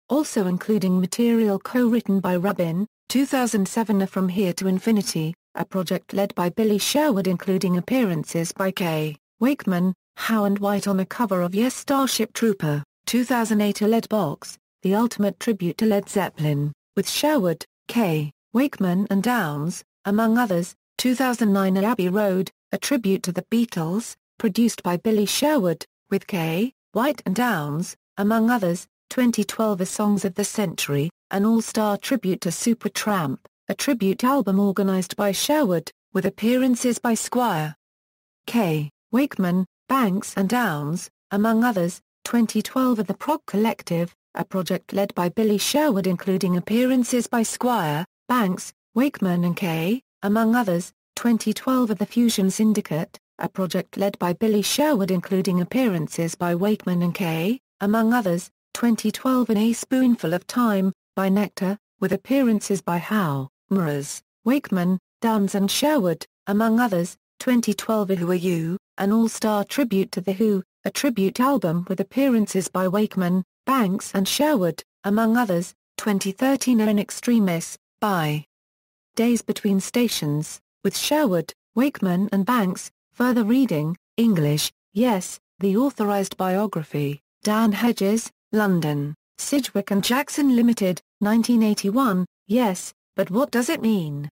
Also including material co-written by Rubin. 2007. A From Here to Infinity, a project led by Billy Sherwood including appearances by Kaye, Wakeman, Howe and White on a cover of Yes Starship Trooper. 2008. A Lead Box, the ultimate tribute to Led Zeppelin, with Sherwood, Kaye, Wakeman and Downes, among others. 2009. A Abbey Road, a tribute to the Beatles, produced by Billy Sherwood, with Kaye, White and Downes, among others. 2012. A Songs of the Century, an all-star tribute to Supertramp, a tribute album organized by Sherwood, with appearances by Squire, Kaye, Wakeman, Banks and Downes, among others. 2012. Of The Prog Collective, a project led by Billy Sherwood including appearances by Squire, Banks, Wakeman and Kaye, among others. 2012. Of The Fusion Syndicate, a project led by Billy Sherwood including appearances by Wakeman and Kaye, among others. 2012. An A Spoonful of Time, by Nectar, with appearances by Howe, Mraz, Wakeman, Downes and Sherwood, among others. 2012. A Who Are You, an all-star tribute to The Who, a tribute album with appearances by Wakeman, Banks and Sherwood, among others. 2013. In Extremis, by Days Between Stations, with Sherwood, Wakeman and Banks. Further reading, English, Yes, The Authorized Biography, Dan Hedges, London, Sidgwick and Jackson Limited, 1981, Yes, But What Does It Mean?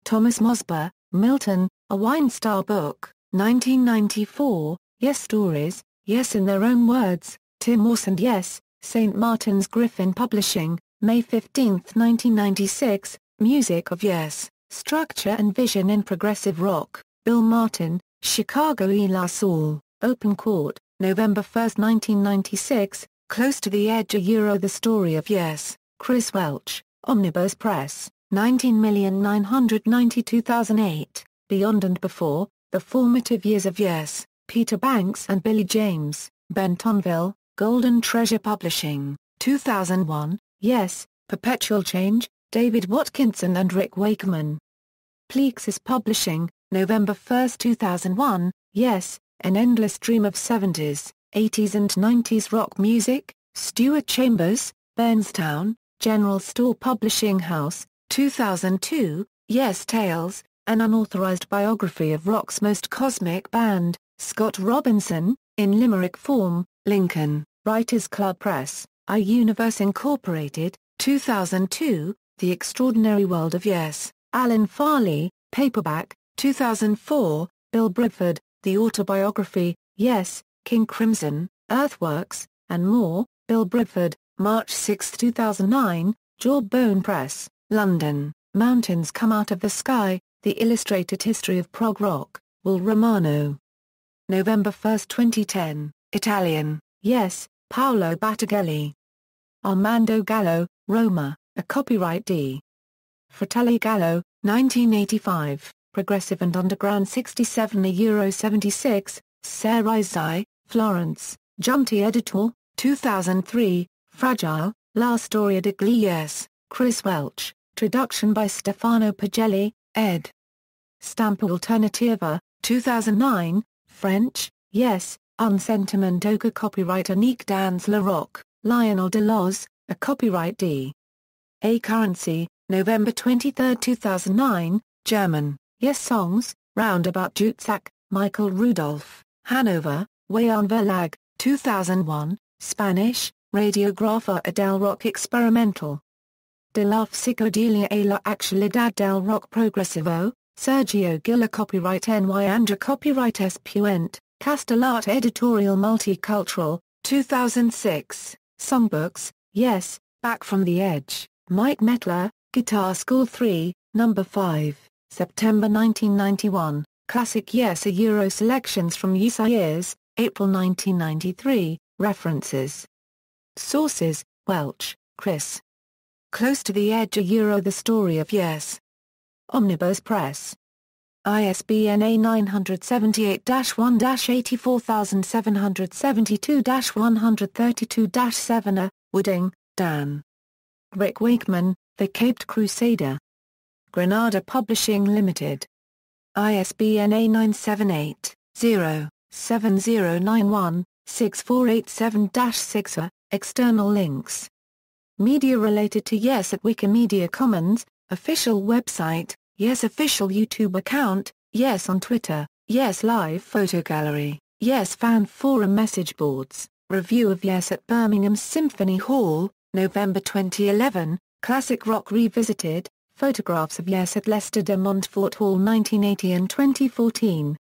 Thomas Mosber, Milton, A Wine Star Book, 1994, Yes Stories, Yes in Their Own Words, Tim Morse and Yes, St. Martin's Griffin Publishing, May 15, 1996, Music of Yes, Structure and Vision in Progressive Rock, Bill Martin, Chicago E. La Salle, Open Court, November 1, 1996, Close to the Edge. The Story of Yes, Chris Welch, Omnibus Press, 19,992,008, Beyond and Before, The Formative Years of Yes, Peter Banks and Billy James, Bentonville, Golden Treasure Publishing, 2001, Yes, Perpetual Change, David Watkinson and Rick Wakeman. Plexus Publishing, November 1, 2001, Yes, An Endless Dream of 70s, 80s and 90s Rock Music, Stuart Chambers, Burnstown, General Store Publishing House, 2002, Yes Tales, An Unauthorized Biography of Rock's Most Cosmic Band, Scott Robinson, in limerick form, Lincoln, Writers Club Press, iUniverse Incorporated, 2002, The Extraordinary World of Yes, Alan Farley, paperback, 2004, Bill Bruford, The Autobiography, Yes, King Crimson, Earthworks, and more, Bill Bruford, March 6, 2009, Jawbone Press, London, Mountains Come Out of the Sky, The Illustrated History of Prog Rock, Will Romano. November 1, 2010, Italian, Yes, Paolo Battaglini. Armando Gallo, Roma, a copyright D. Fratelli Gallo, 1985, Progressive and Underground 67 Euro 76, Cerizai, Florence, Giunti Editor, 2003, Fragile, La Storia di Glies, Chris Welch, traduction by Stefano Pagelli, ed. Stampa Alternativa, 2009, French, Yes, Un Sentiment Ogre copyright Unique Dans Le Rock, Lionel Deloz, a copyright D. A Currency, November 23, 2009, German, Yes Songs, Roundabout Jutzak, Michael Rudolph, Hanover, Wayan Verlag, 2001, Spanish, Radiografa Adele Rock Experimental. de la psicodelia a la actualidad del rock progresivo, Sergio Gila copyright NY Andra copyright S. Puente, Castellart editorial multicultural, 2006, Songbooks, Yes, Back from the Edge, Mike Mettler, Guitar School 3, No. 5, September 1991, Classic Yes a Euro selections from Years, April 1993, references. Sources, Welch, Chris. Close to the Edge a Euro The Story of Yes. Omnibus Press. ISBN A978-1-84772-132-7 Wooding, Dan. Rick Wakeman, The Caped Crusader. Granada Publishing Limited. ISBN A978-0-7091-6487-6. External links. Media related to Yes at Wikimedia Commons, official website, Yes official YouTube account, Yes on Twitter, Yes live photo gallery, Yes fan forum message boards, review of Yes at Birmingham Symphony Hall, November 2011, Classic Rock Revisited, photographs of Yes at Leicester de Montfort Hall 1980 and 2014.